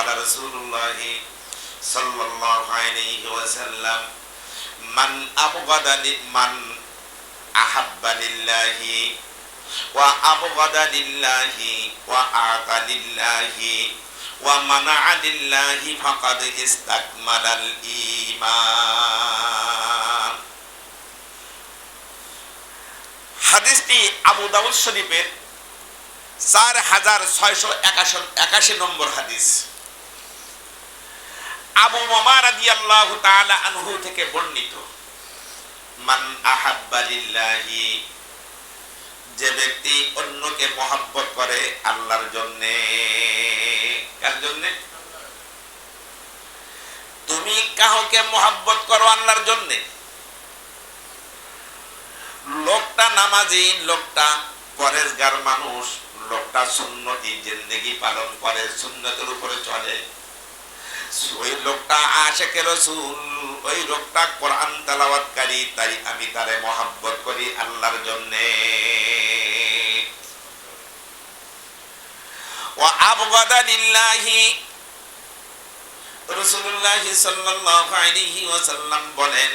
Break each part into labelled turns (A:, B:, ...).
A: قال رسول الله صلى الله عليه وسلم من أحب لله وأبغض لله وأعطى لله ومنع لله فقد استكمل الإيمان। হাদিসটি আবু দাউদ শরীফের 4681 নম্বর হাদিস। আবু উমামা রাদিয়াল্লাহু তাআলা আনহু থেকে বর্ণিত, মান আহাব্বা লিল্লাহি, যে ব্যক্তি অন্যকে মহব্বত করে আল্লাহর জন্য। কার জন্য? তুমি কাউকে মহব্বত করো আল্লাহর জন্য। লোকটা নামাজি, লোকটা পরেজগার মানুষ, লোকটা সুন্নতি জিন্দেগি পালন করে, সুন্নতের উপরে চলে, ওই লোকটা আশিকে রাসূল, ওই লোকটা কোরআন তেলাওয়াতকারী, তাই আমি তারে মহব্বত করি আল্লাহর জন্য। ওয়া আবগাদা লিল্লাহি, রাসূলুল্লাহ সাল্লাল্লাহু আলাইহি ওয়াসাল্লাম বলেন,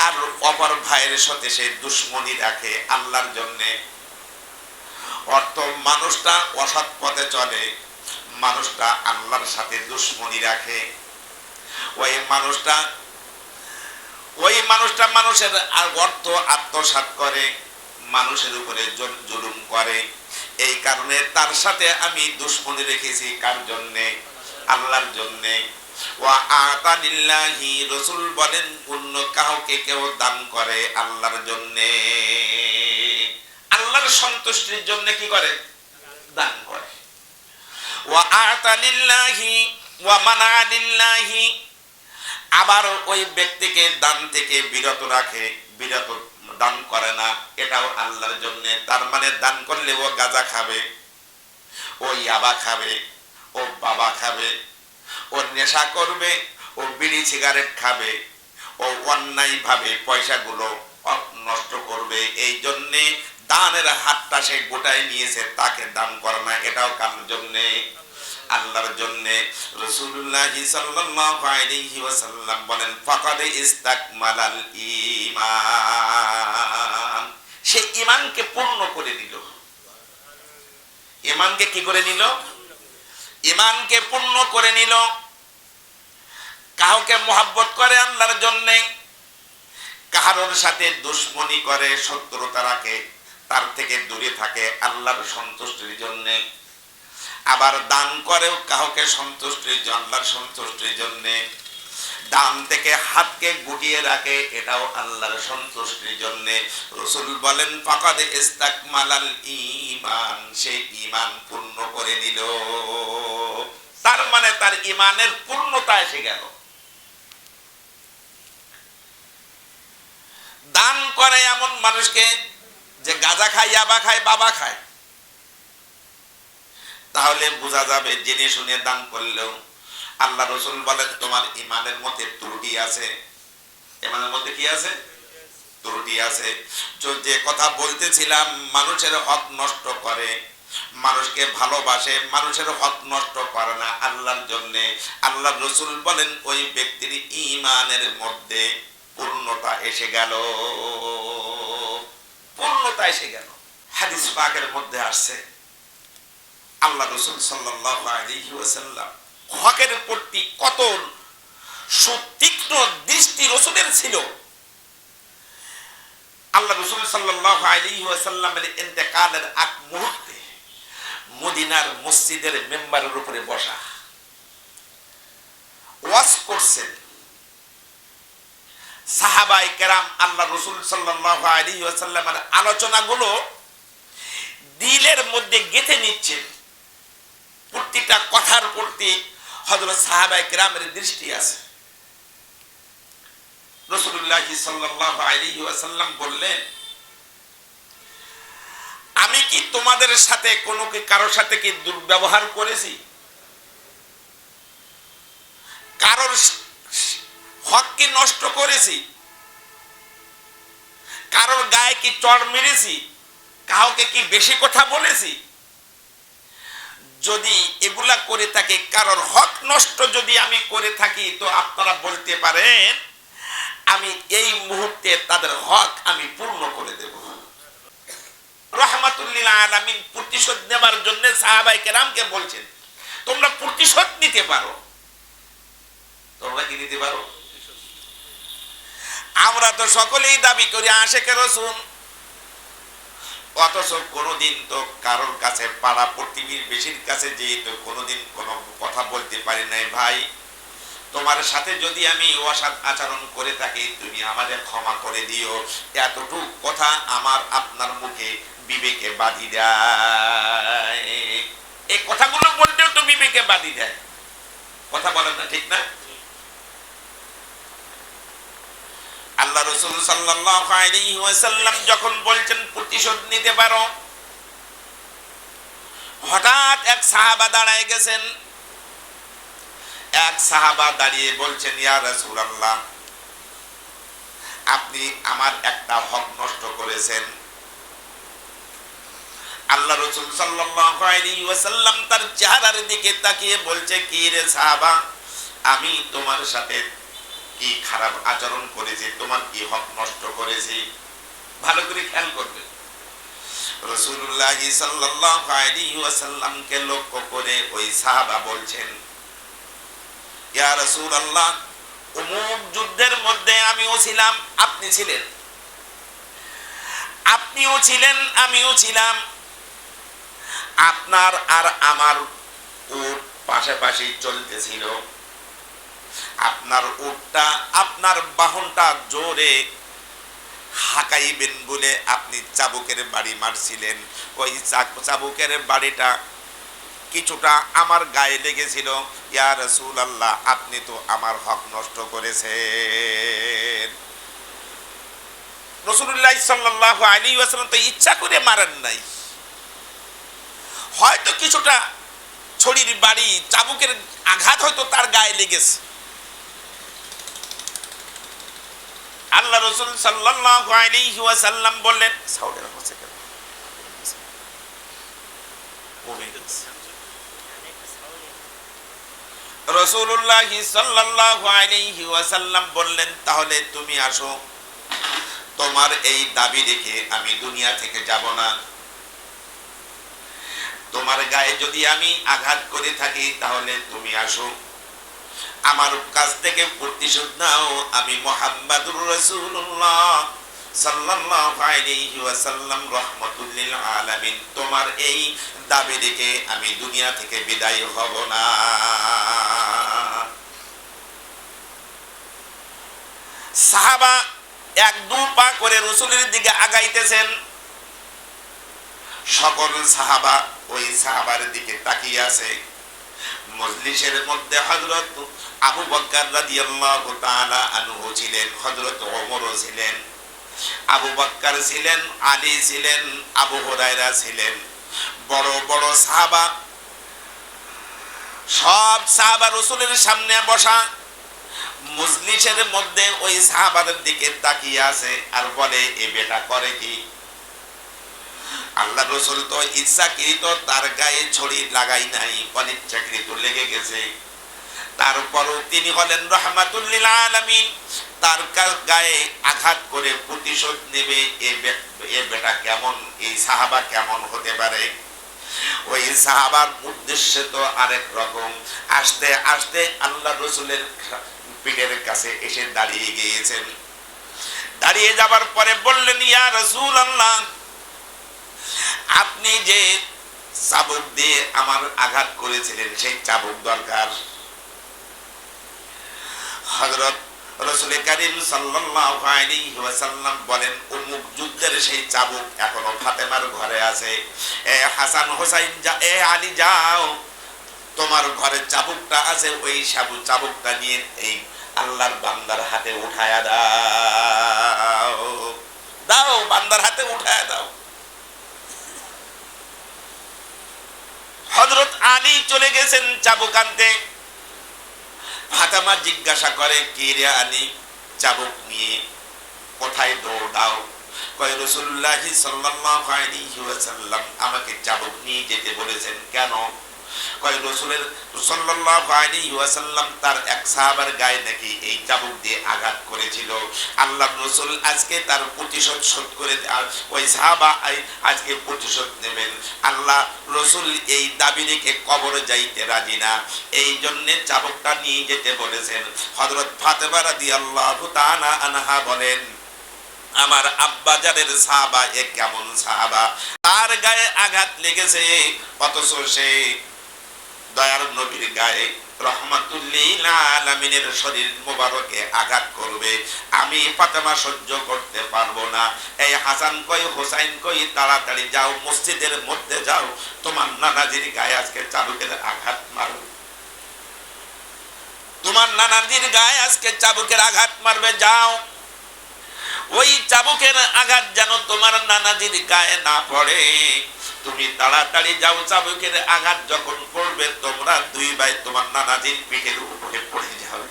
A: আর অপর ভাইয়ের সাথে সে দুশমনি রাখে আল্লাহর জন্য। অর্থ মানুষটা অসৎ পথে চলে, মানুষটা আল্লাহর সাথে দুশমনি রাখে, ওই মানুষটা মানুষের অর্থ আত্মসাৎ করে, মানুষের উপরে জুলুম করে। এই কারণে তার সাথে আমি দুশমনি রেখেছি। কার জন্যে? আল্লাহর জন্যে। ওয়া আতা লিল্লাহি, রাসূল বলেন অন্য কাউকে কেউ দান করে আল্লাহর জন্যে, আল্লাহর সন্তুষ্টির জন্য কি করে? দান করে। ওয়া আতা লিল্লাহি ওয়া মানা লিল্লাহি, আবার ওই ব্যক্তিকে দান থেকে বিরত রাখে, বিরত দান করে না, এটাও আল্লাহর জন্য। তার মানে দান করলে ও গাঁজা খাবে, ও ইয়াবা খাবে, ও বাবা খাবে, ও নেশা করবে, ও বিড়ি সিগারেট খাবে, ও অন্যায় ভাবে পয়সাগুলো নষ্ট করবে। এই জন্যে দানের হাতটা সে গোটায় নিয়েছে, তাকে দান করে না, এটাও কার জন্যে? আল্লাহর জন্য। রাসূলুল্লাহ সাল্লাল্লাহু আলাইহি ওয়াসাল্লাম বলেন, ফাকাদ ইস্তাকমালাল ঈমান, সে ঈমানকে পূর্ণ করে নিল। ঈমানকে কি করে নিল? ঈমানকে পূর্ণ করে নিল। কাউকে মহব্বত করে আল্লাহর জন্য, কারোর সাথে দুশমনি করে, শত্রুতা রাখে, তার থেকে দূরে থাকে আল্লাহর সন্তুষ্টির জন্য। আবার দান করেও কাউকে সন্তুষ্টির, আল্লাহর সন্তুষ্টির জন্য। দান থেকে হাতকে গুটিয়ে রাখে, এটাও আল্লাহর সন্তুষ্টির জন্য। রাসূল বলেন, ফাকাদ ইস্তাকমালাল ঈমান, সে ঈমান পূর্ণ করে নিল। তার মানে তার ঈমানের পূর্ণতা এসে গেল। দান করে এমন মানুষকে যে গাঁজা খায়, ইয়াবা খায়, বাবা খায়, তাহলে বোঝা যাবে জেনে শুনে দান করলেও আল্লাহ রাসূল বলেন তোমার ঈমানের মধ্যে ত্রুটি আছে। ঈমানের মধ্যে কি আছে? ত্রুটি আছে। যে কথা বলতেছিলাম, মানুষের হক নষ্ট করে, মানুষকে ভালোবাসে, মানুষের হক নষ্ট করে না আল্লাহর জন্য। আল্লাহ রাসূল বলেন ওই ব্যক্তির ঈমানের মধ্যে পূর্ণতা এসে গেল, পূর্ণতা এসে গেল। হাদিস পাকের মধ্যে আসছে আল্লাহ রাসূল সাল্লাল্লাহু আলাইহি ওয়াসাল্লাম হকের প্রতি কত সুতীক্ষ্ণ দৃষ্টি রাসূলের ছিল। আল্লাহ রাসূল সাল্লাল্লাহু আলাইহি ওয়াসাল্লামের ইন্তেকালের আগ মুহূর্তে মদিনার মসজিদের মেম্বারের উপরে বসা ওয়াজ করছেন। সাহাবায়ে কেরাম আল্লাহ রাসূল সাল্লাল্লাহু আলাইহি ওয়াসাল্লামের আলোচনাগুলো দিলের মধ্যে গেঁথে নিচ্ছেন। প্রতিটা কথার প্রতি হযরত সাহাবায়ে কেরামের দৃষ্টি আছে। রাসূলুল্লাহ সাল্লাল্লাহু আলাইহি ওয়াসাল্লাম বললেন, আমি কি তোমাদের সাথে কারোর সাথে কি দুর্ব্যবহার করেছি? কারোর হক কি নষ্ট করেছি? কারোর গায়ে কি চড় মেরেছি? কাউকে কি বেশি কথা বলেছি? যদি এগুলা করে থাকে, কারোর হক নষ্ট যদি আমি করে থাকি, তো আপনারা বলতে পারেন আমি এই মুহূর্তে তাদের হক আমি পূর্ণ করে দেব। রাহমাতুল লিল আলামিন প্রতিশোধ নেবার জন্য সাহাবায়ে কেরামকে বলছেন তোমরা প্রতিশোধ নিতে পারো। তোমরা কি নিতে পারো? আমরা তো সকলেই দাবি করি আশিকে রাসূল, অথচ কোনোদিন তো কারোর কাছে, পাড়া প্রতিবেশীর কাছে যেয়ে তো কোনোদিন কোনো কথা বলতে পারি নাই, ভাই তোমার সাথে যদি আমি অসৎ আচরণ করে থাকি তুমি আমাদের ক্ষমা করে দিও। এতটুকু কথা আমার আপনার মুখে বিবেকে বাধি দেয়। এই কথাগুলো বলতেও তো বিবেকে বাধি দেয়। কথা বলেন না, ঠিক না? আল্লাহ রাসূল সাল্লাল্লাহু আলাইহি ওয়াসাল্লাম যখন বলছেন প্রতিশোধ নিতে পারো, হঠাৎ এক সাহাবা দাঁড়ায় গেছেন। এক সাহাবা দাঁড়িয়ে বলছেন ইয়া রাসূলুল্লাহ, আপনি আমার একটা হক নষ্ট করেছেন। আল্লাহ রাসূল সাল্লাল্লাহু আলাইহি ওয়াসাল্লাম তার চেহারার দিকে তাকিয়ে বলছে কি রে সাহাবা, আমি তোমার সাথে কি খারাপ আচরণ করেছি, তোমার কি হক নষ্ট করেছি? ভালো করে খেয়াল করবে। রাসূলুল্লাহ সাল্লাল্লাহু আলাইহি ওয়াসাল্লামকে লক্ষ্য করে ওই সাহাবা বলছেন ইয়া রাসূলুল্লাহ, অমুক যুদ্ধের মধ্যে আমিও ছিলাম, আপনি ছিলেন, আপনিও ছিলেন, আমিও ছিলাম। আপনার আর আমার উট পাশাপাশি চলতেছিল। আপনার উটটা, আপনার বাহনটা জোরে হাঁকাইবেন বলে আপনি চাবুকের বাড়ি মারছিলেন। ওই চাবুকের বাড়িটা কিছুটা আমার গায়ে লেগেছিল। ইয়া রাসূলুল্লাহ, আপনি তো আমার হক নষ্ট করেছেন। রাসূলুল্লাহ সাল্লাল্লাহু আলাইহি ওয়াসাল্লাম তো ইচ্ছা করে মারেন নাই, হয়তো কিছুটা ছড়ির বাড়ি, চাবুকের আঘাত হয়তো তার গায়ে লেগেছে। আল্লাহ রাসূল সাল্লাল্লাহু আলাইহি ওয়াসাল্লাম বললেন সাউদের হচ্ছে কেন রাসূলুল্লাহ সাল্লাল্লাহু আলাইহি ওয়াসাল্লাম বললেন তাহলে তুমি আসো, তোমার এই দাবি রেখে আমি দুনিয়া থেকে যাব না। তোমার গায়ে যদি আমি আঘাত করে থাকি তাহলে তুমি আসো, আমার কাছ থেকে প্রতিশোধ নাও। আমি মুহাম্মাদুর রাসূলুল্লাহ সাল্লাল্লাহু আলাইহি ওয়াসাল্লাম রাহমাতুল লিল আলামিন, তোমার এই দাবি রেখে আমি দুনিয়া থেকে বিদায় হব না। সাহাবা এক দু পা করে রাসূলের দিকে আগাইতেছেন। সকল সাহাবা ওই সাহাবার দিকে তাকিয়ে আছে। মজলিসের মধ্যে হযরত আবু বকর রাদিয়াল্লাহু তাআলা আনহু ছিলেন, হযরত ওমরও ছিলেন, আবু বকর ছিলেন, আলী ছিলেন, আবু হুরায়রা ছিলেন। বড় বড় সাহাবা, সব সাহাবা রাসূলের সামনে বসা। মজলিসের মধ্যে ওই সাহাবাদের দিকে তাকিয়ে আছে আর বলে এ বেটা করে কি? আল্লাহ রাসূল তো ইচ্ছাকৃত তার গায়ে ছড়ি লাগাই নাই, অনিচ্ছাকৃত লেগে গেছে। তারপরও তিনি হলেন রাহমাতুল লিল আলামিন, তার গায়ে আঘাত করে প্রতিশোধ নেবে। এ বেটা কেমন, এই সাহাবা কেমন হতে পারে? ওই সাহাবার উদ্দেশ্য তো আরেক রকম। আস্তে আস্তে আল্লাহ রাসূলের পিঠের কাছে এসে দাঁড়িয়ে গিয়েছেন। দাঁড়িয়ে যাবার পরে বললেন ইয়া রাসূলুল্লাহ, আপনি যে চাবুক দিয়ে আমার আঘাত করেছিলেন সেই চাবুক দরকার। হযরত রাসূল কারীম সাল্লাল্লাহু আলাইহি ওয়াসাল্লাম বলেন অমুক যুদ্ধের সেই চাবুক এখনো ফাতেমার ঘরে আছে। এ হাসান হোসাইন যা, এ আলী যাও, তোমার ঘরে চাবুকটা আছে, ওই চাবুকটা নিয়ে এই আল্লাহর বান্দার হাতে উঠায়া দাও, দাও বান্দার হাতে উঠায়া দাও। হযরত আলী চলে গেছেন চাবুক আনতে। ফাতেমা জিজ্ঞাসা করে কি রে আলী, চাবুক নিয়ে কোথায় দৌড় দাও? কয় রাসূলুল্লাহ সাল্লাল্লাহু আলাইহি ওয়াসাল্লাম আমাকে চাবুক নিয়ে যেতে বলেছেন। কেন? কয় রাসূলের সাল্লাল্লাহু আলাইহি ওয়াসাল্লাম তার এক সাহাবার গায়ে নাকি এই চাবুক দিয়ে আঘাত করেছিল। আল্লাহর রাসূল আজকে তার প্রতিশোধ শোধ করে ওই সাহাবা আজকে প্রতিশোধ নেবেন। আল্লাহ রাসূল এই দাবি রেখে কবরে যাইতে রাজি না, এই জন্য চাবুকটা নিয়ে যেতে বলেছেন। হযরত ফাতেমা রাদিয়াল্লাহু তাআলা আনহা বলেন, আমার আব্বাজানের সাহাবা এ কেমন সাহাবা, তার গায়ে আঘাত লেগেছে অথচ সে দয়ার নবীর গায়ে রহমাতুল্লিল আলামিনের শরীর মোবারকে আঘাত করবে, আমি ফাতেমা সহ্য করতে পারবো না। এই হাসান কই হোসাইন কই তাড়াতাড়ি যাও, মসজিদের মধ্যে যাও, তোমার নানাজির গায়ে আজকে চাবুকের আঘাত মারো, তোমার নানাজির গায়ে আজকে চাবুকের আঘাত মারবে, যাও। ওই চাবুকের আঘাত যেন তোমার নানাজির গায়ে না পড়ে, তুমি তাড়াতাড়ি যাও। চাবুকের আঘাত যখন পড়বে তোমরা দুই ভাই তোমার নানাজির পিঠের উপরে পড়ে যাবে।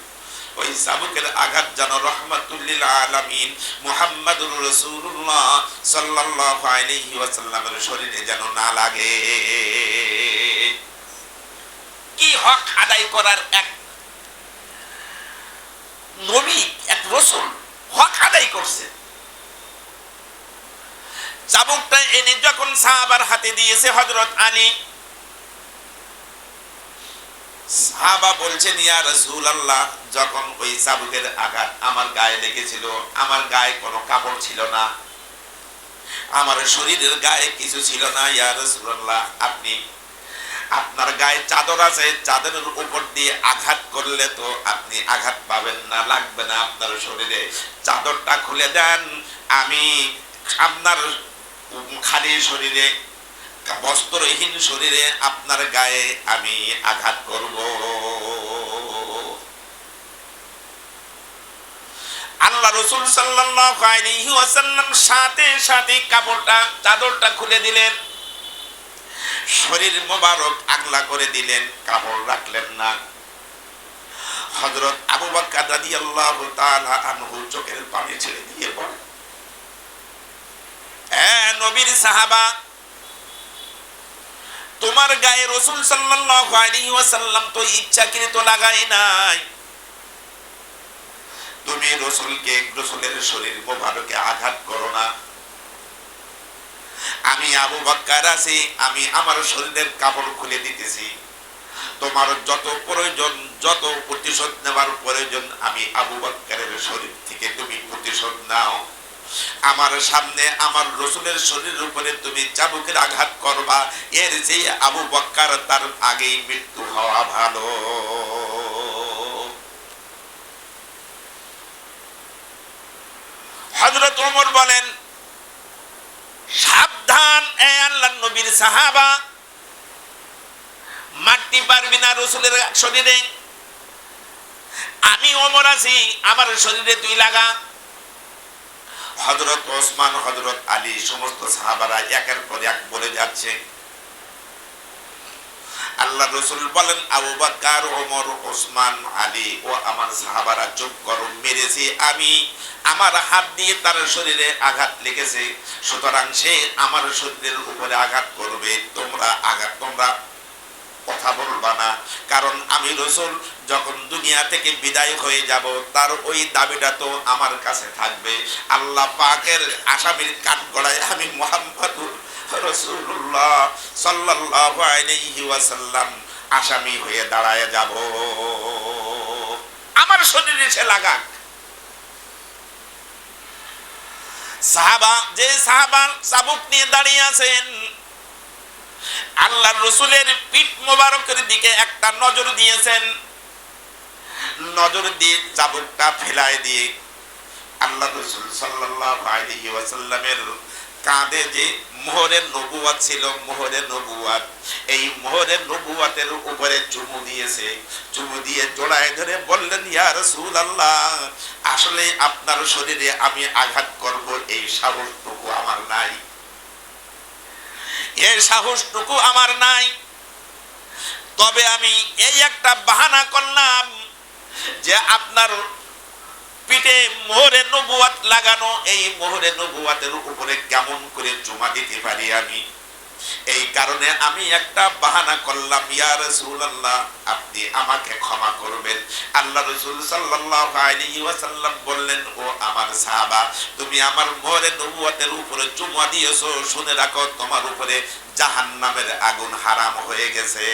A: ওই চাবুকের আঘাত যেন রহমাতুল্লিল আলামিন মুহাম্মাদুর রাসূলুল্লাহ সাল্লাল্লাহু আলাইহি ওয়াসাল্লামের শরীরে যেন না লাগে। কি হক আদায় করার এক নবী, এক রাসূল হক আদায় করছে। চাবুকটা এনে যখন সাহাবার হাতে দিয়েছে হযরত আলী, সাহাবা বলছেন, ইয়া রাসূলুল্লাহ, যখন ওই চাবুকের আঘাত আমার গায়ে লেগেছিল, আমার গায়ে কোনো কাপড় ছিল না, আমার শরীরের গায়ে কিছু ছিল না, ইয়া রাসূলুল্লাহ, আপনি আপনার গায়ে চাদর আছে, চাদরের উপর দিয়ে আঘাত করলে তো আপনি আঘাত পাবেন না, লাগবে না আপনার শরীরে, চাদরটা খুলে দেন, আমি আপনার খালি শরীরে, বস্ত্রহীন শরীরে আপনার গায়ে আমি আঘাত করব। আল্লাহ রাসূল সাল্লাল্লাহু আলাইহি ওয়াসাল্লাম সাথে সাথে কাপড়টা, চাদরটা খুলে দিলেন, শরীর মোবারক আগলা করে দিলেন, কাপড় রাখলেন না। হযরত আবু বকর রাদিয়াল্লাহু তাআলা আনহু চোখের পানি ছেড়ে দিয়ে বলেন, নবীর সাহাবা, তোমার গায়ে রাসূল সাল্লাল্লাহু আলাইহি ওয়াসাল্লাম তো ইচ্ছাকৃত লাগায় নাই, তুমি রাসূলের শরীর মোবারকে আঘাত করো না। আমি আবু বকর আছি, আমি আমার শরীরের কাপড় খুলে দিতেছি, তোমার যত প্রয়োজন, যত প্রতিশোধ নেওয়ার প্রয়োজন, আমি আবু বকরের শরীর থেকে তুমি প্রতিশোধ নাও। আমার সামনে আমার রাসূলের শরীরের উপরে তুমি চাবুকের আঘাত করবা, এর যে আবু বকর তার আগেই মৃত্যু হওয়া ভালো। হযরত ওমর বলেন, সাবধান এ আল্লাহর নবীর সাহাবা, মারতে পারবি না রাসূলের শরীরে, আমি ওমর আছি, আমার শরীরে তুই লাগা। হযরত ওসমান, হযরত আলী, সমস্ত সাহাবারা একের পর এক বলে যাচ্ছে। আল্লাহ রাসূল বলেন, আবু বকর, ওমর, ওসমান, আলী ও আমার সাহাবারা চুপ করো, মেরেছি আমি, আমার হাত দিয়ে তার শরীরে আঘাত লেগেছে, সুতরাং সে আমার শরীরের উপরে আঘাত করবে, তোমরা কথা বলবা না, কারণ আমি রাসূল যখন দুনিয়া থেকে বিদায় হয়ে যাব তার ওই দাবিটা তো আমার কাছে থাকবে। আল্লাহ পাকের আসামির কাঠগড়ায় আমি মুহাম্মদুর রাসূলুল্লাহ সাল্লাল্লাহু আলাইহি ওয়াসাল্লাম আসামি হয়ে দাঁড়ায় যাব, আমার শরীরে সে লাগাক। যে সাহাবা চাবুক নিয়ে দাঁড়িয়ে আছেন, আল্লাহর রাসূলের পিঠ মোবারকের দিকে একটা নজর দিয়েছেন, নজর দিয়ে চাবুকটা ফেলায় দিয়ে আল্লাহ রাসূল সাল্লাল্লাহু আলাইহি ওয়াসাল্লামের কাঁধে যে মোহরে নবুয়ত ছিল, মোহরে নবুয়ত, এই মোহরে নবুয়তের উপরে চুমু দিয়েছে, চুমু দিয়ে জড়ায় ধরে বললেন, ইয়া রাসূলুল্লাহ, আসলে আপনার শরীরে আমি আঘাত করব এই সাহসটুকু আমার নাই, এই সাহসটুকু আমার নাই, তবে আমি এই একটা বাহানা করলাম যে আপনার পিঠে মোহরে নবুয়ত লাগানো, এই মোহরে নবুয়তের উপরে কেমন করে চুমা দিতে পারি আমি। এই কারণে আমি একটা বাহানা করলাম, ইয়া রাসূলুল্লাহ আপনি আমাকে ক্ষমা করবেন। আল্লাহ রাসূল সাল্লাল্লাহু আলাইহি ওয়াসাল্লাম বললেন, ও আমার সাহাবা, তুমি আমার মোহরে নবুয়তের উপরে চুমা দিয়েছো, শুনে রাখো তোমার উপরে জাহান্নামের আগুন হারাম হয়ে গেছে।